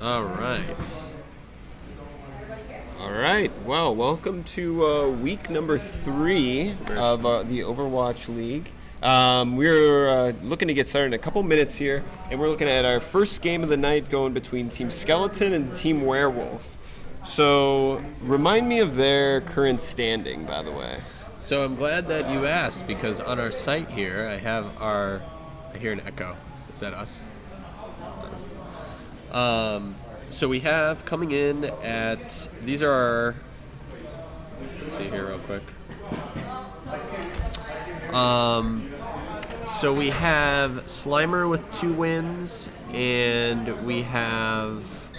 All right. All right. Well, welcome to week number 3 of the Overwatch League. We're looking to get started in a couple minutes here, and we're looking at our first game of the night going between Team Skeleton and Team Werewolf. So, remind me of their current standing, by the way. So I'm glad that you asked, because on our site here, I hear an echo. Is that us? So we have coming in at, these are our, let's see here real quick. So we have Slimer with 2 wins, and we have,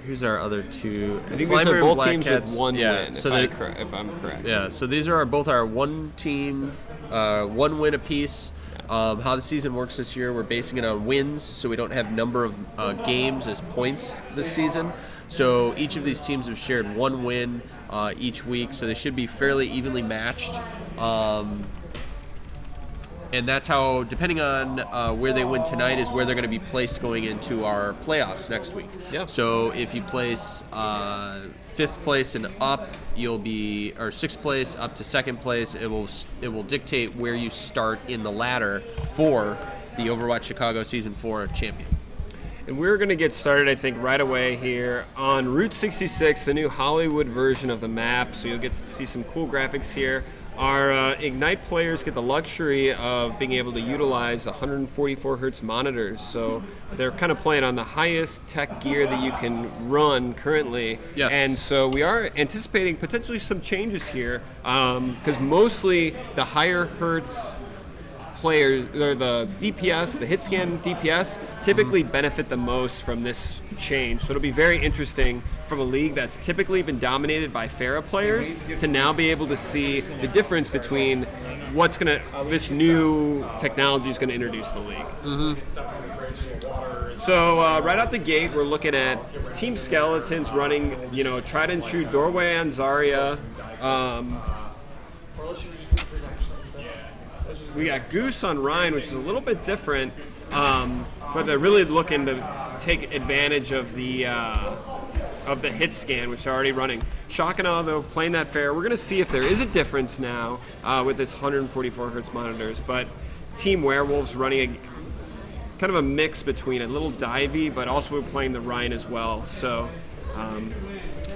here's our other 2. I think Slimer these are both and teams Black Cats, with 1 win, so if I'm correct. Yeah, so these are both our 1 team, 1 win apiece. How the season works this year, we're basing it on wins, so we don't have number of games as points this season. So each of these teams have shared 1 win each week, so they should be fairly evenly matched. And that's how, depending on where they win tonight, is where they're going to be placed going into our playoffs next week. Yeah. So if you place 5th place and up, you'll be, or 6th place up to 2nd place. It will dictate where you start in the ladder for the Overwatch Chicago Season 4 champion. And we're going to get started, I think, right away here on Route 66, the new Hollywood version of the map. So you'll get to see some cool graphics here. Our Ignite players get the luxury of being able to utilize 144 hertz monitors, so they're kind of playing on the highest tech gear that you can run currently. Yes. And so we are anticipating potentially some changes here, because mostly the higher hertz players, or the DPS, the hit scan DPS, typically benefit the most from this change. So it'll be very interesting from a league that's typically been dominated by Pharah players to now be able to see the difference between what's this new technology is going to introduce the league. Mm-hmm. So right out the gate, we're looking at Team Skeletons running, tried and true doorway on Zarya. We got Goose on Ryan, which is a little bit different, but they're really looking to take advantage of the hit scan, which are already running. Shakana, though, playing that fair. We're going to see if there is a difference now with this 144 hertz monitors, but Team Werewolves running kind of a mix between a little divey, but also playing the Ryan as well. So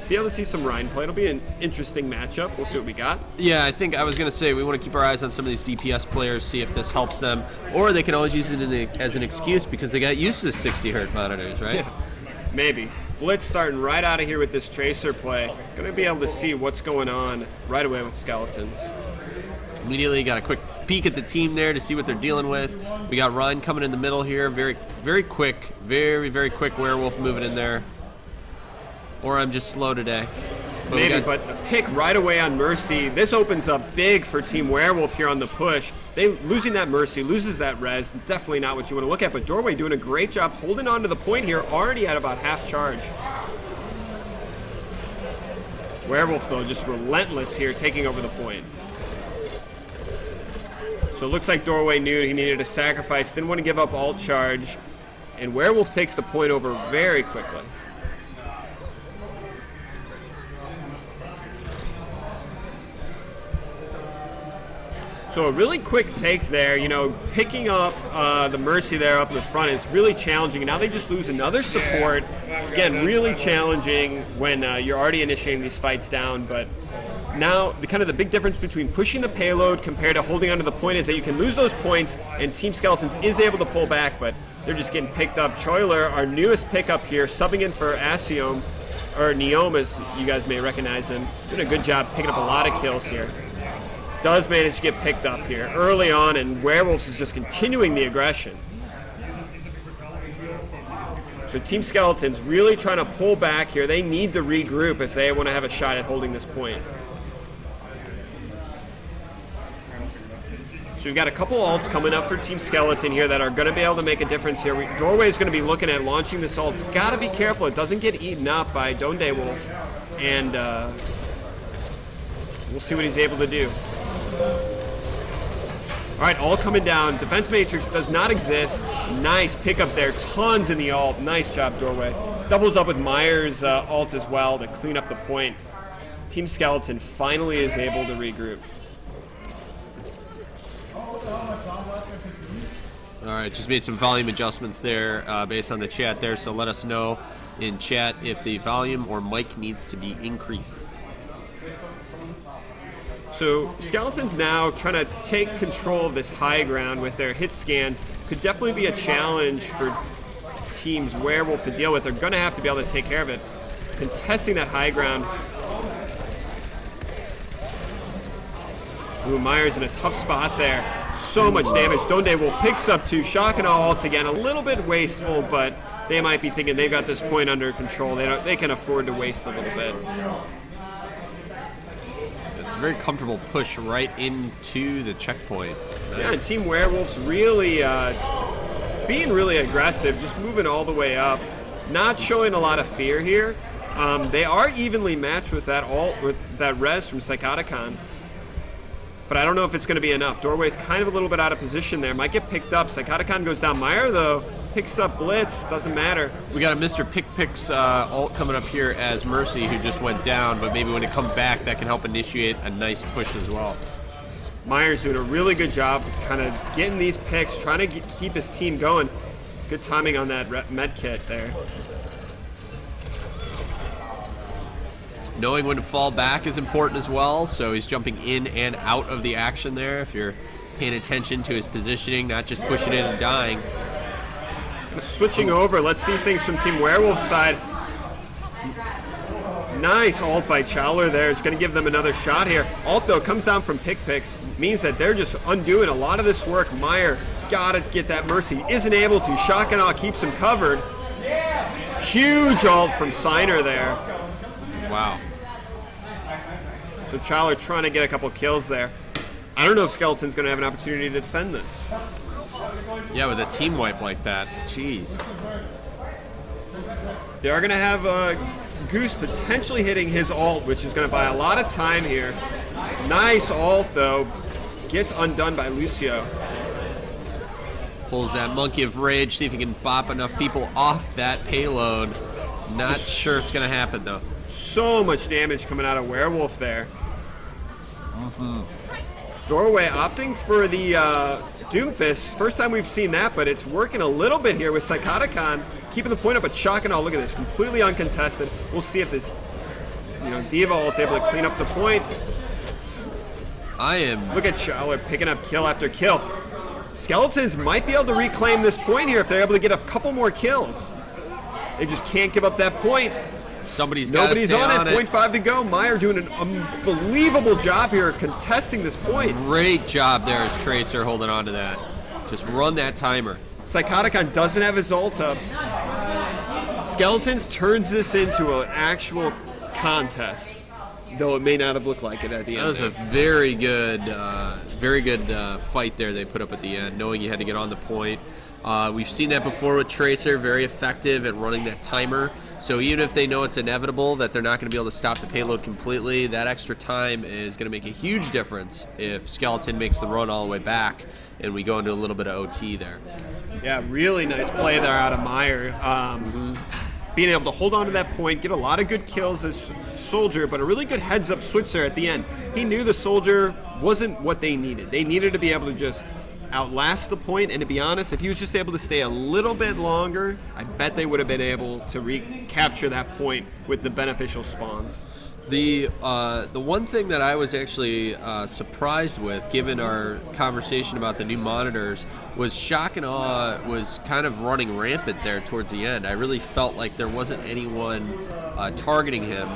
be able to see some Ryan play. It'll be an interesting matchup. We'll see what we got. Yeah, I think I was going to say we want to keep our eyes on some of these DPS players, see if this helps them, or they can always use it as an excuse because they got used to the 60 hertz monitors, right? Yeah, maybe. Blitz starting right out of here with this Tracer play. Going to be able to see what's going on right away with Skeletons. Immediately got a quick peek at the team there to see what they're dealing with. We got Ryan coming in the middle here. Very, very quick. Very, very quick Werewolf moving in there. Or I'm just slow today. But a pick right away on Mercy. This opens up big for Team Werewolf here on the push. Losing that Mercy, loses that res. Definitely not what you want to look at, but Doorway doing a great job holding on to the point here, already at about half charge. Werewolf, though, just relentless here, taking over the point. So it looks like Doorway knew he needed a sacrifice, didn't want to give up alt charge, and Werewolf takes the point over very quickly. So a really quick take there, picking up the Mercy there up in the front is really challenging. And now they just lose another support. Again, really challenging when you're already initiating these fights down. But now the big difference between pushing the payload compared to holding onto the point is that you can lose those points, and Team Skeletons is able to pull back, but they're just getting picked up. Choiler, our newest pickup here, subbing in for Asiom, or Neom as you guys may recognize him, doing a good job picking up a lot of kills here. Does manage to get picked up here early on, and Werewolves is just continuing the aggression. So Team Skeletons really trying to pull back here. They need to regroup if they want to have a shot at holding this point. So we've got a couple ults coming up for Team Skeleton here that are going to be able to make a difference here. Doorway is going to be looking at launching this ult. It's got to be careful it doesn't get eaten up by Donde Wolf. And we'll see what he's able to do. right, all coming down. Defense Matrix does not exist. Nice pickup there. Tons in the ult. Nice job, Doorway. Doubles up with Myers' ult as well to clean up the point. Team Skeleton finally is able to regroup. All right, just made some volume adjustments there based on the chat there, so let us know in chat if the volume or mic needs to be increased. So Skeleton's now trying to take control of this high ground with their hit scans. Could definitely be a challenge for teams Werewolf to deal with. They're going to have to be able to take care of it. Contesting that high ground. Ooh, Myers in a tough spot there. So much damage. Donde Wolf picks up two. Shock and all ults again. A little bit wasteful, but they might be thinking they've got this point under control. They can afford to waste a little bit. It's a very comfortable push right into the checkpoint. Nice. Yeah, and Team Werewolf's really being really aggressive, just moving all the way up. Not showing a lot of fear here. They are evenly matched with that ult, with that res from Psychoticon. But I don't know if it's going to be enough. Doorway's kind of a little bit out of position there. Might get picked up. Psychoticon goes down. Meyer, though, picks up Blitz. Doesn't matter. We got a Mr. Pick's ult coming up here as Mercy, who just went down. But maybe when it comes back, that can help initiate a nice push as well. Meyer's doing a really good job kind of getting these picks, trying to keep his team going. Good timing on that med kit there. Knowing when to fall back is important as well, so he's jumping in and out of the action there if you're paying attention to his positioning, not just pushing in and dying. Switching over, let's see things from Team Werewolf's side. Nice ult by Chowler there. It's going to give them another shot here. Ult, though, comes down from Picks. Means that they're just undoing a lot of this work. Meyer got to get that Mercy. Isn't able to. Shock and awe keeps him covered. Huge ult from Signer there. Wow. So Chowler trying to get a couple kills there. I don't know if Skeleton's going to have an opportunity to defend this. Yeah, with a team wipe like that. Jeez. They are going to have Goose potentially hitting his ult, which is going to buy a lot of time here. Nice ult, though. Gets undone by Lucio. Pulls that Monkey of Rage, see if he can bop enough people off that payload. Not sure it's going to happen, though. So much damage coming out of Werewolf there. Doorway opting for the Doomfist. First time we've seen that, but it's working a little bit here with Psychoticon. Keeping the point up, but Shock and all. Look at this, completely uncontested. We'll see if this, Diva ult's able to clean up the point. Look at Chowler picking up kill after kill. Skeletons might be able to reclaim this point here if they're able to get a couple more kills. They just can't give up that point. Nobody's on it. on 0.5 to go. Meyer doing an unbelievable job here contesting this point. Great job there as Tracer holding on to that. Just run that timer. Psychoticon doesn't have his ult up. Skeletons turns this into an actual contest, though it may not have looked like it at the end. That was a very good fight there they put up at the end, knowing you had to get on the point. We've seen that before with Tracer, very effective at running that timer. So even if they know it's inevitable that they're not going to be able to stop the payload completely, that extra time is going to make a huge difference if Skeleton makes the run all the way back and we go into a little bit of OT there. Yeah, really nice play there out of Meyer. Being able to hold on to that point, get a lot of good kills as Soldier, but a really good heads-up switch there at the end. He knew the Soldier wasn't what they needed. They needed to be able to just outlast the point, and to be honest, if he was just able to stay a little bit longer, I bet they would have been able to recapture that point with the beneficial spawns. The one thing that I was actually surprised with, given our conversation about the new monitors, was Shock and Awe was kind of running rampant there towards the end. I really felt like there wasn't anyone targeting him,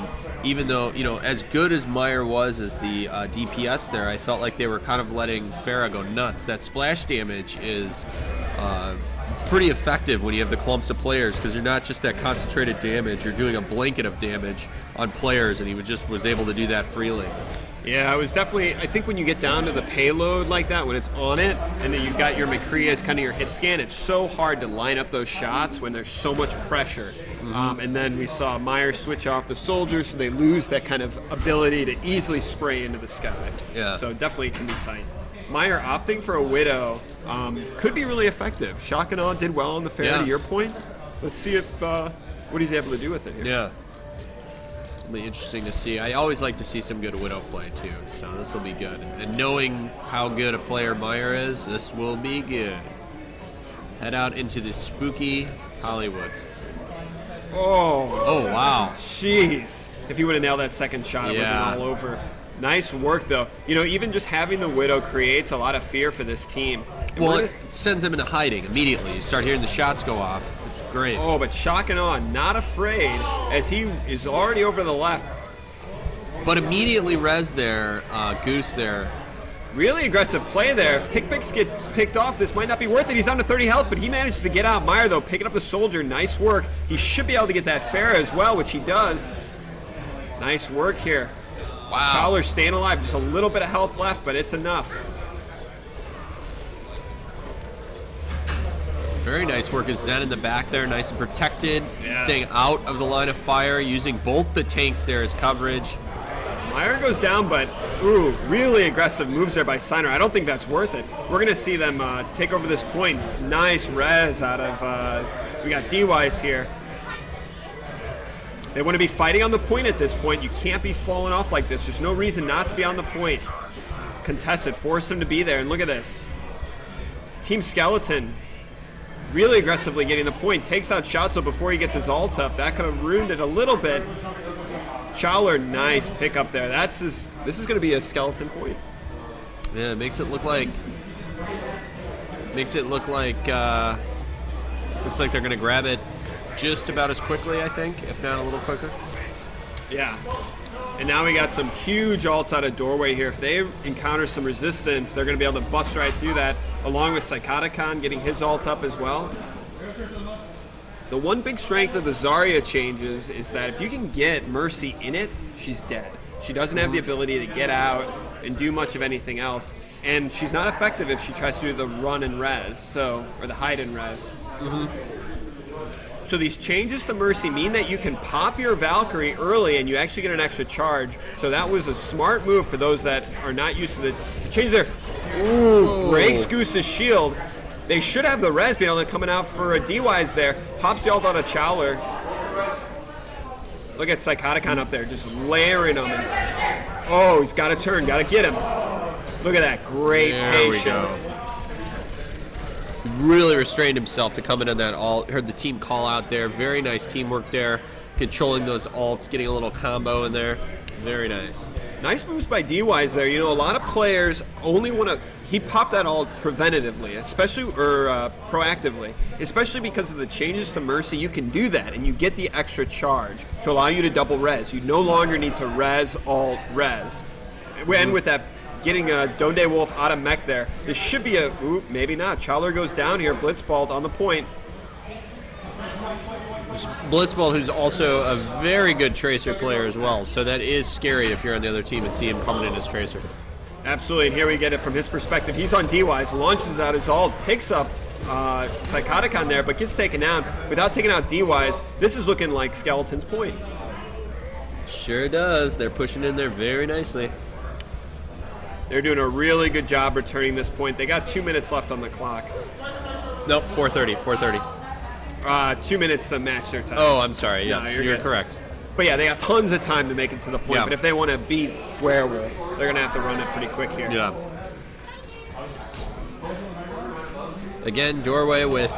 even though, as good as Meyer was as the DPS there, I felt like they were kind of letting Farah go nuts. That splash damage is pretty effective when you have the clumps of players, because you're not just that concentrated damage, you're doing a blanket of damage on players, and he was able to do that freely. Yeah, it was definitely, I think when you get down to the payload like that, when it's on it, and then you've got your McCree as kind of your hit scan, it's so hard to line up those shots when there's so much pressure. And then we saw Meyer switch off the Soldiers, so they lose that kind of ability to easily spray into the sky. Yeah. So definitely can be tight. Meyer opting for a Widow could be really effective. Shock and Awe did well on the fair, to your point. Let's see if what he's able to do with it here. Yeah. It'll be interesting to see. I always like to see some good Widow play, too, so this will be good. And knowing how good a player Meyer is, this will be good. Head out into the spooky Hollywood. Oh, wow. Jeez. If he would have nailed that second shot, it would have been all over. Nice work, though. Even just having the Widow creates a lot of fear for this team. And well, it sends them into hiding immediately. You start hearing the shots go off. It's great. Oh, but Shock and Awe, not afraid, as he is already over the left. But immediately res there, Goose there. Really aggressive play there. If pick-picks get picked off, this might not be worth it. He's down to 30 health, but he manages to get out. Meyer, though, picking up the Soldier. Nice work. He should be able to get that fair as well, which he does. Nice work here. Wow. Fowler staying alive. Just a little bit of health left, but it's enough. Very nice work of Zen in the back there. Nice and protected. Staying out of the line of fire, using both the tanks there as coverage. Meyer goes down, but really aggressive moves there by Signer. I don't think that's worth it. We're going to see them take over this point. Nice res out of, we got D-Wise here. They want to be fighting on the point at this point. You can't be falling off like this. There's no reason not to be on the point. Contested, force them to be there, and look at this. Team Skeleton really aggressively getting the point. Takes out Shatso before he gets his ult up. That could have ruined it a little bit. Chowler, nice pick up there. This is going to be a Skeleton point. Yeah, it makes it look like looks like they're going to grab it just about as quickly, I think, if not a little quicker. Yeah. And now we got some huge ults out of Doorway here. If they encounter some resistance, they're going to be able to bust right through that, along with Psychoticon getting his ult up as well. The one big strength of the Zarya changes is that if you can get Mercy in it, she's dead. She doesn't have the ability to get out and do much of anything else. And she's not effective if she tries to do the run and res, or the hide and res. So these changes to Mercy mean that you can pop your Valkyrie early and you actually get an extra charge. So that was a smart move for those that are not used to the change there. Breaks Goose's shield. They should have the res being able to coming out for a D-Wise there. Pops the ult on a Chowler. Look at Psychoticon up there, just layering them. And, he's got to turn, got to get him. Look at that, great patience. Really restrained himself to come in on that ult. Heard the team call out there. Very nice teamwork there. Controlling those ults, getting a little combo in there. Very nice. Nice moves by D-Wise there. A lot of players only want to... He popped that ult preventatively, proactively, especially because of the changes to Mercy. You can do that, and you get the extra charge to allow you to double res. You no longer need to res, ult, res. And with that, getting a Donde Wolf out of mech there, this should be a... maybe not. Chowler goes down here. Blitzball on the point. Blitzball, who's also a very good Tracer player as well, so that is scary if you're on the other team and see him coming in as Tracer. Absolutely, and here we get it from his perspective. He's on D-Wise, launches out his ult, picks up Psychoticon there, but gets taken down. Without taking out D-Wise, this is looking like Skeleton's point. Sure does. They're pushing in there very nicely. They're doing a really good job returning this point. They got 2 minutes left on the clock. Nope, 4:30. 2 minutes to match their time. Oh, I'm sorry. Yes, No, you're correct. But yeah, they got tons of time to make it to the point. Yeah. But if they want to beat Werewolf, they're going to have to run it pretty quick here. Yeah. Again, Doorway with,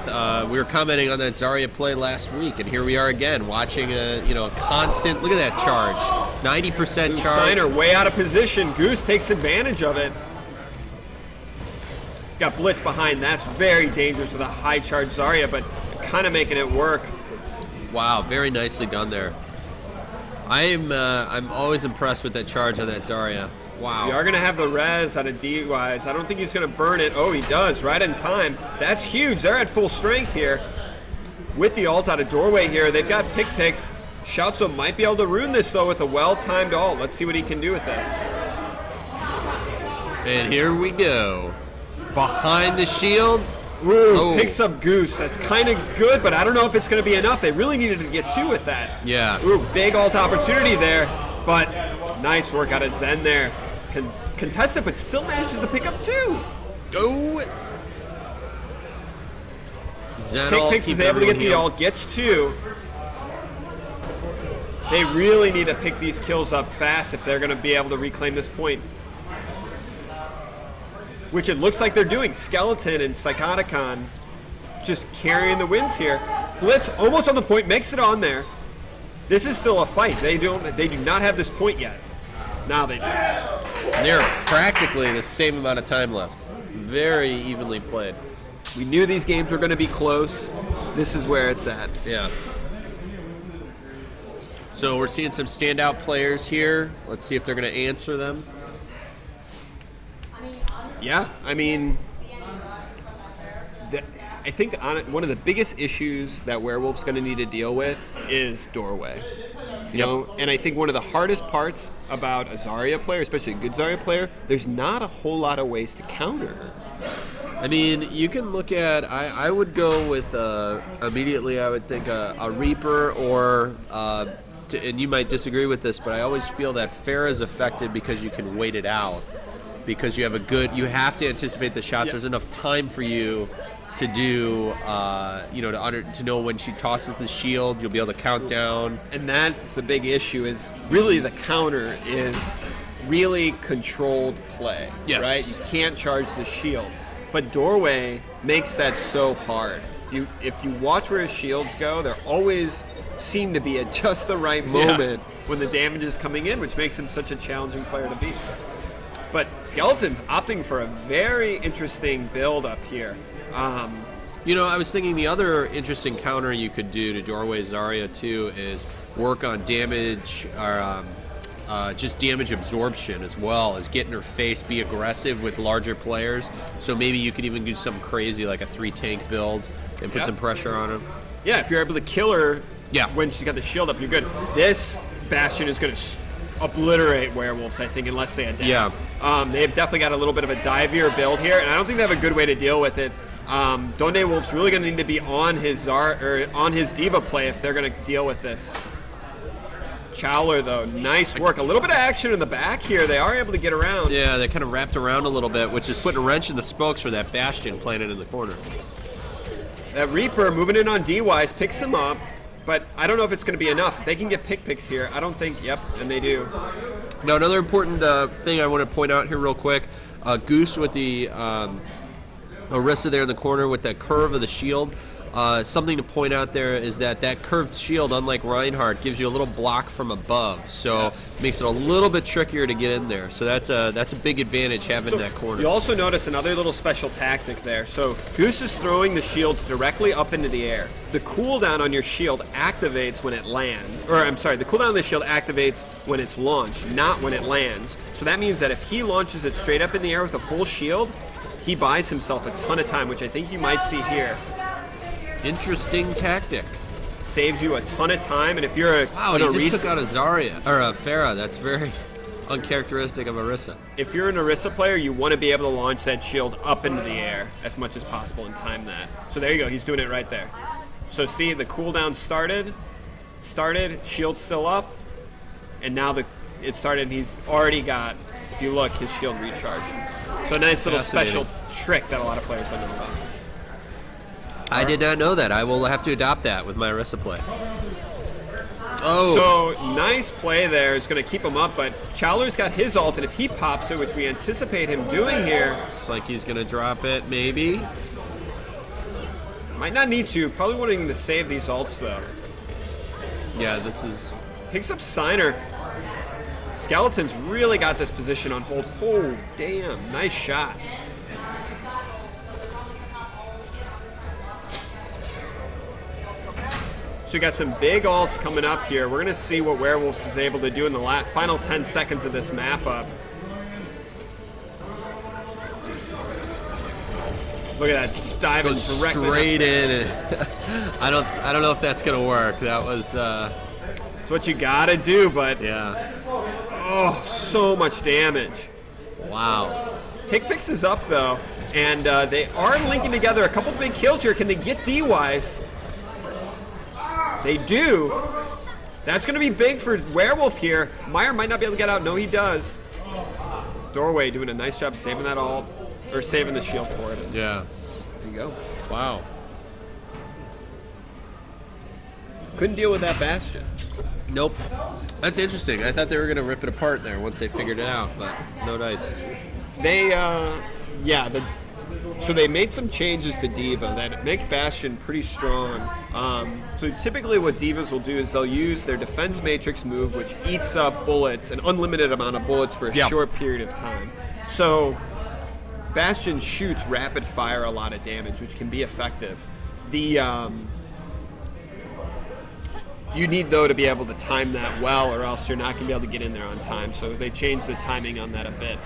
we were commenting on that Zarya play last week, and here we are again, watching a constant, look at that charge. 90% charge. Signer way out of position. Goose takes advantage of it. Got Blitz behind. That's very dangerous with a high charge Zarya, but kind of making it work. Wow, very nicely done there. I'm always impressed with that charge on that Zarya. Wow. We are going to have the res out of D-Wise. I don't think he's going to burn it. Oh, he does, right in time. That's huge. They're at full strength here. With the ult out of Doorway here, they've got pick picks. Shoutzo might be able to ruin this, though, with a well-timed ult. Let's see what he can do with this. And here we go. Behind the shield. Picks up Goose. That's kind of good, but I don't know if it's going to be enough. They really needed to get two with that. Yeah. Big ult opportunity there, but nice work out of Zen there. contested, but still manages to pick up 2. Oh! Pix is able to get the ult, gets 2. They really need to pick these kills up fast if they're going to be able to reclaim this point. Which it looks like they're doing. Skeleton and Psychoticon just carrying the wins here. Blitz almost on the point, makes it on there. This is still a fight. They do not have this point yet. Now they do. They're practically the same amount of time left. Very evenly played. We knew these games were going to be close. This is where it's at. Yeah. So we're seeing some standout players here. Let's see if they're going to answer them. Yeah, I mean, I think one of the biggest issues that Werewolf's going to need to deal with is doorway. You know, and I think one of the hardest parts about a Zarya player, especially a good Zarya player, there's not a whole lot of ways to counter her. I mean, you can look at, I would go with, immediately I would think a Reaper or, and you might disagree with this, but I always feel that Pharah's affected because you can wait it out. Because you have to anticipate the shots. Yeah. There's enough time for you to do, to know when she tosses the shield, you'll be able to count down. And that's the big issue is really the counter is really controlled play, yes. Right? You can't charge the shield. But doorway makes that so hard. If you watch where his shields go, they always seem to be at just the right moment when the damage is coming in, which makes him such a challenging player to beat. But Skeleton's opting for a very interesting build up here. I was thinking the other interesting counter you could do to Doorway Zarya too is work on damage or just damage absorption as well as get in her face, be aggressive with larger players. So maybe you could even do something crazy like a 3-tank build and put some pressure on him. Yeah, if you're able to kill her when she's got the shield up, you're good. This Bastion is going to obliterate Werewolves, I think, unless they adapt. Yeah. They've definitely got a little bit of a divier build here, and I don't think they have a good way to deal with it. Donde Wolf's really going to need to be on his Diva play if they're going to deal with this. Chowler, though, nice work. A little bit of action in the back here. They are able to get around. Yeah, they kind of wrapped around a little bit, which is putting a wrench in the spokes for that Bastion planted in the corner. That Reaper moving in on D-Wise picks him up. But I don't know if it's going to be enough. If they can get picks here, I don't think, and they do. Now, another important thing I want to point out here real quick, Goose with the Orisa there in the corner with that curve of the shield. Something to point out there is that curved shield, unlike Reinhardt, gives you a little block from above. So it makes it a little bit trickier to get in there. So that's a big advantage having that corner. You also notice another little special tactic there. So Goose is throwing the shields directly up into the air. The cooldown on your shield activates when it lands. Or, I'm sorry, the cooldown on the shield activates when it's launched, not when it lands. So that means that if he launches it straight up in the air with a full shield, he buys himself a ton of time, which I think you might see here. Interesting tactic. Saves you a ton of time, and if you're he just took out a Zarya or a Pharah. That's very uncharacteristic of Orisa. If you're an Orisa player, you want to be able to launch that shield up into the air as much as possible and time that. So there you go. He's doing it right there. So see, the cooldown started, shield's still up, and now it started. And he's already got, if you look, his shield recharged. So a nice little special trick that a lot of players don't know about. I did not know that. I will have to adopt that with my Orisa play. Oh. So nice play there is going to keep him up, but Chowler's got his ult, and if he pops it, which we anticipate him doing here. Looks like he's going to drop it, maybe. Might not need to. Probably wanting to save these ults, though. Yeah, this is... Picks up Signer. Skeleton's really got this position on hold. Oh, damn. Nice shot. So we got some big ults coming up here. We're going to see what Werewolves is able to do in the final 10 seconds of this map up. Look at that, just diving directly straight in. I don't know if that's going to work. That was... It's what you got to do, but... Yeah. Oh, so much damage. Wow. Picks is up, though, and they are linking together a couple big kills here. Can they get D-Wise? They do. That's going to be big for Werewolf here. Meyer might not be able to get out. No, he does. Doorway doing a nice job saving that ult, or saving the shield for it. Yeah. There you go. Wow. Couldn't deal with that Bastion. Nope. That's interesting. I thought they were going to rip it apart there once they figured it out, but no dice. They, so they made some changes to D.Va that make Bastion pretty strong. So typically what D.Vas will do is they'll use their defense matrix move, which eats up bullets, an unlimited amount of bullets for a short period of time. So Bastion shoots rapid fire a lot of damage, which can be effective. You need, though, to be able to time that well, or else you're not going to be able to get in there on time. So they changed the timing on that a bit.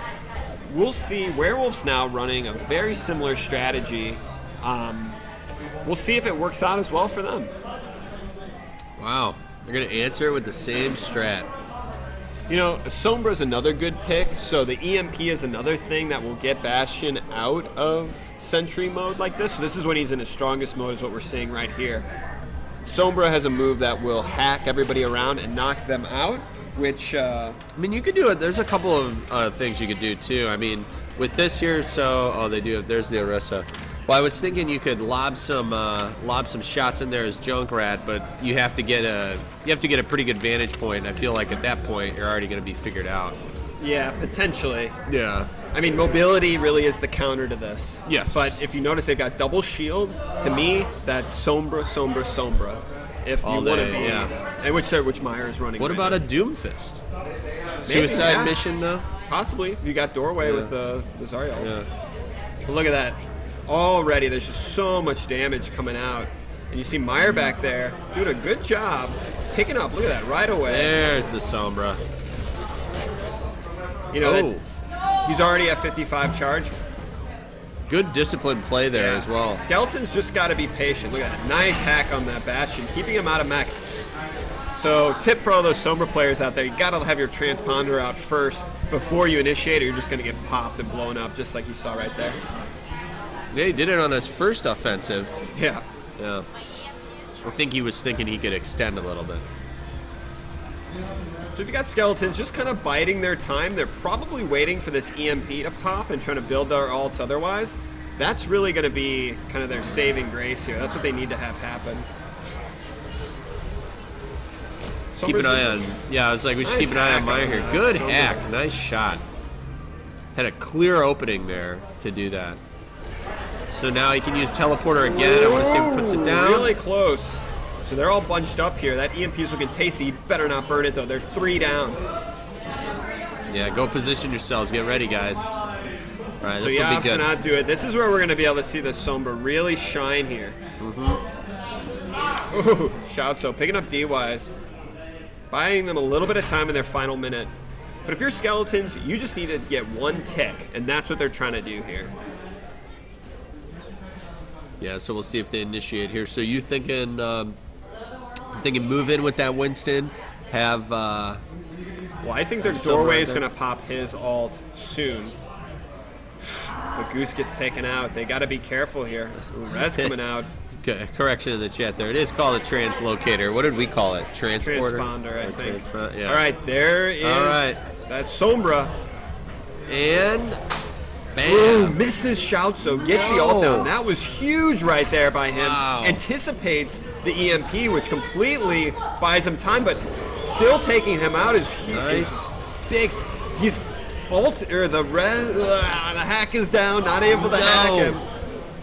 We'll see. Werewolf's now running a very similar strategy. We'll see if it works out as well for them. Wow. They're going to answer it with the same strat. You know, Sombra's another good pick, so the EMP is another thing that will get Bastion out of Sentry mode like this. So this is when he's in his strongest mode, is what we're seeing right here. Sombra has a move that will hack everybody around and knock them out, which... I mean, you could do it. There's a couple of things you could do, too. I mean, with this here, they do it. There's the Orisa. Well, I was thinking you could lob some shots in there as Junkrat, but you have to get a pretty good vantage point. I feel like at that point you're already going to be figured out. Yeah, potentially. Yeah. I mean, mobility really is the counter to this. Yes. But if you notice, they've got double shield. To me, that's Sombra. If All you want to day, be, yeah. And which Meyer is running. What right about now. a Doomfist? Suicide mission, though? Possibly. You got Doorway with the Zarya. Yeah. But look at that. Already, there's just so much damage coming out. And you see Meyer back there doing a good job picking up. Look at that, right away. There's the Sombra. You know, he's already at 55 charge. Good disciplined play there as well. Skeleton's just got to be patient. Look at that. Nice hack on that Bastion, keeping him out of mech. So, tip for all those Sombra players out there, you got to have your transponder out first before you initiate, or you're just going to get popped and blown up, just like you saw right there. Yeah, he did it on his first offensive. Yeah. Yeah. I think he was thinking he could extend a little bit. So if you got Skeletons just kind of biding their time, they're probably waiting for this EMP to pop and trying to build their ults otherwise. That's really going to be kind of their saving grace here. That's what they need to have happen. Keep an eye on... Yeah, I was like, we should keep an eye on Meyer here. Good hack. Nice shot. Had a clear opening there to do that. So now he can use Teleporter again. I want to see if he puts it down. Really close. So they're all bunched up here. That EMP is looking tasty. You better not burn it, though. They're 3 down. Yeah, go position yourselves. Get ready, guys. All right, So this will be good. not do it. This is where we're going to be able to see the Sombra really shine here. Ooh, Shoutso picking up D-Wise. Buying them a little bit of time in their final minute. But if you're Skeletons, you just need to get 1 tick, and that's what they're trying to do here. Yeah, so we'll see if they initiate here. So you thinking move in with that Winston, have... Well, I think their Doorway is going to pop his ult soon. But Goose gets taken out. They got to be careful here. Ooh, Rez coming out. Correction in the chat there. It is called a translocator. What did we call it? Transporter? Transponder, I think. Yeah. All right, there is that Sombra. And bam. Ooh, misses Shoutso. Gets the ult down. That was huge right there by him. Wow. Anticipates the EMP, which completely buys him time, but still taking him out is huge. Nice. Is big. He's the hack is down. Not able to hack him.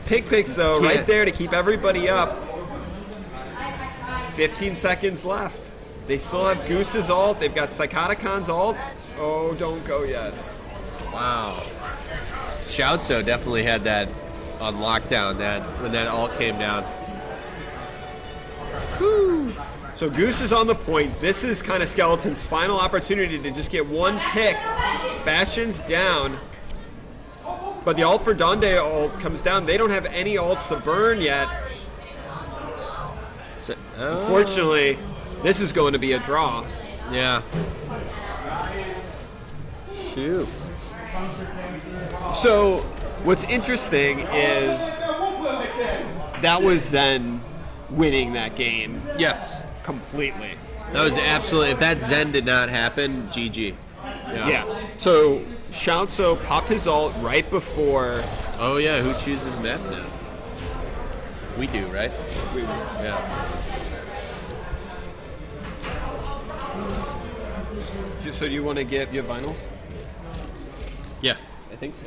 Picks though, right there to keep everybody up. 15 seconds left. They still have Goose's ult. They've got Psychoticon's ult. Oh, don't go yet. Wow. Shoutso definitely had that on lockdown when that ult came down. Whew. So Goose is on the point. This is kind of Skeleton's final opportunity to just get 1 pick. Bastion's down. But the ult for Donde ult comes down. They don't have any ults to burn yet. Unfortunately, this is going to be a draw. Yeah. Shoot. So, what's interesting is that was Zen winning that game. Yes. Completely. That was absolutely... If that Zen did not happen, GG. Yeah. So, Schautzo popped his ult right before. Oh yeah, who chooses map now? We do, right? We, Yeah. so do you want to get your vinyls? Yeah, I think so.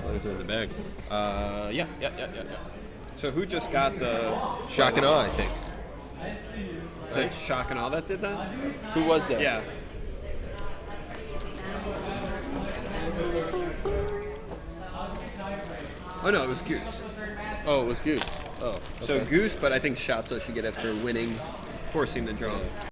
Those are in the bag. Yeah. So who just got the Shock and awe, I think. Is it Shock and Awe that did that? Who was that? Yeah. Oh no, it was Goose. Oh, it was Goose. Oh. So okay. Goose, but I think Schautzo should get it for winning, forcing the draw.